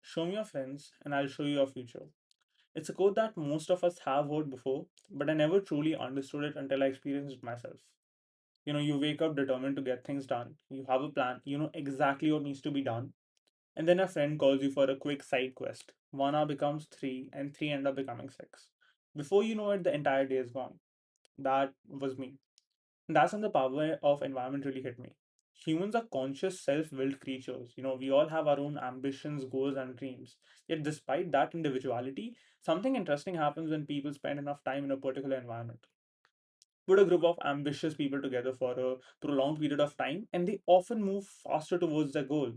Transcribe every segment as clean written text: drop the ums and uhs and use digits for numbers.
Show me your friends, and I'll show you your future. It's a quote that most of us have heard before, but I never truly understood it until I experienced it myself. You wake up determined to get things done. You have a plan, you know exactly what needs to be done, and then a friend calls you for a quick side quest. 1 hour becomes three, and three end up becoming six. Before you know it, the entire day is gone. That was me. And that's when the power of environment really hit me. Humans are conscious, self-willed creatures. We all have our own ambitions, goals, and dreams. Yet, despite that individuality, something interesting happens when people spend enough time in a particular environment. Put a group of ambitious people together for a prolonged period of time, and they often move faster towards their goal.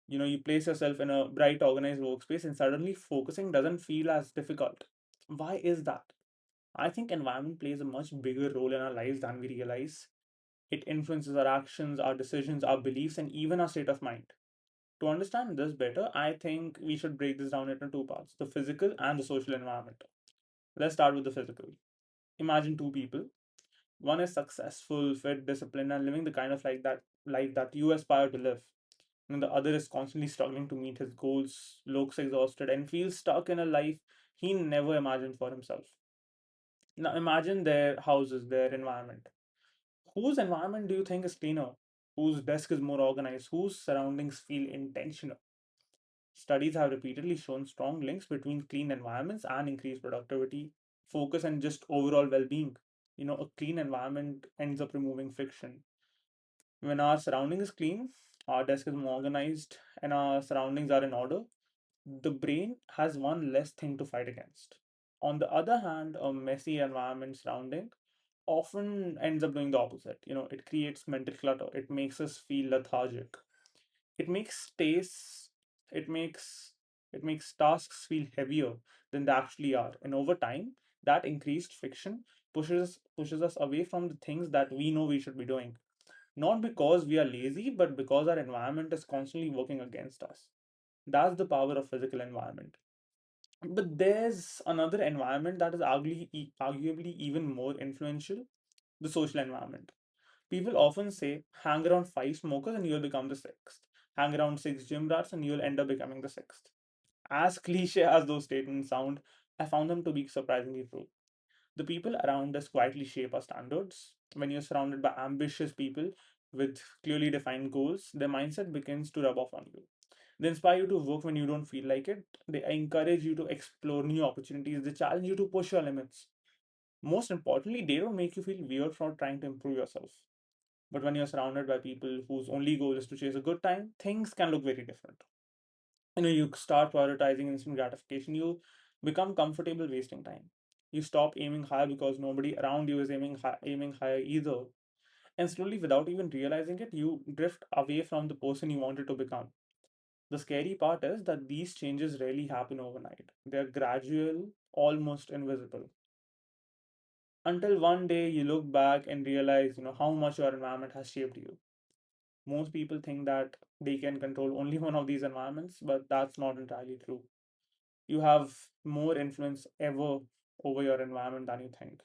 You place yourself in a bright, organized workspace, and suddenly focusing doesn't feel as difficult. Why is that? I think environment plays a much bigger role in our lives than we realize. It influences our actions, our decisions, our beliefs, and even our state of mind. To understand this better, I think we should break this down into two parts: the physical and the social environment. Let's start with the physical. Imagine two people. One is successful, fit, disciplined, and living the kind of life that you aspire to live. And the other is constantly struggling to meet his goals, looks exhausted, and feels stuck in a life he never imagined for himself. Now imagine their houses, their environment. Whose environment do you think is cleaner? Whose desk is more organized? Whose surroundings feel intentional? Studies have repeatedly shown strong links between clean environments and increased productivity, focus, and just overall well being. A clean environment ends up removing friction. When our surrounding is clean, our desk is more organized, and our surroundings are in order, the brain has one less thing to fight against. On the other hand, a messy environment surrounding often ends up doing the opposite. It creates mental clutter. It makes us feel lethargic. It makes space, it makes it makes tasks feel heavier than they actually are. And over time, that increased friction pushes us away from the things that we know we should be doing. Not because we are lazy, but because our environment is constantly working against us. That's the power of physical environment. But there's another environment that is arguably even more influential: the social environment. People often say, hang around five smokers and you'll become the sixth. Hang around six gym rats and you'll end up becoming the sixth. As cliche as those statements sound, I found them to be surprisingly true. The people around us quietly shape our standards. When you're surrounded by ambitious people with clearly defined goals, their mindset begins to rub off on you. They inspire you to work when you don't feel like it. They encourage you to explore new opportunities. They challenge you to push your limits. Most importantly, they don't make you feel weird for trying to improve yourself. But when you're surrounded by people whose only goal is to chase a good time, things can look very different. You start prioritizing instant gratification. You become comfortable wasting time. You stop aiming high because nobody around you is aiming higher either. And slowly, without even realizing it, you drift away from the person you wanted to become. The scary part is that these changes rarely happen overnight. They're gradual, almost invisible. Until one day you look back and realize, how much your environment has shaped you. Most people think that they can control only one of these environments, but that's not entirely true. You have more influence ever over your environment than you think.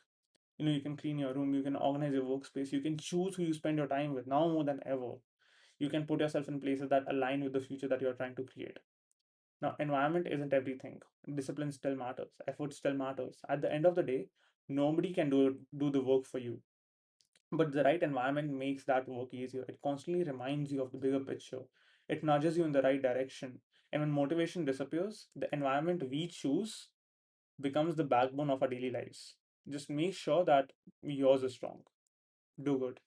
You can clean your room, you can organize your workspace, you can choose who you spend your time with now more than ever. You can put yourself in places that align with the future that you're trying to create. Now, environment isn't everything. Discipline still matters, effort still matters. At the end of the day, nobody can do the work for you. But the right environment makes that work easier. It constantly reminds you of the bigger picture. It nudges you in the right direction. And when motivation disappears, the environment we choose becomes the backbone of our daily lives. Just make sure that yours is strong. Do good.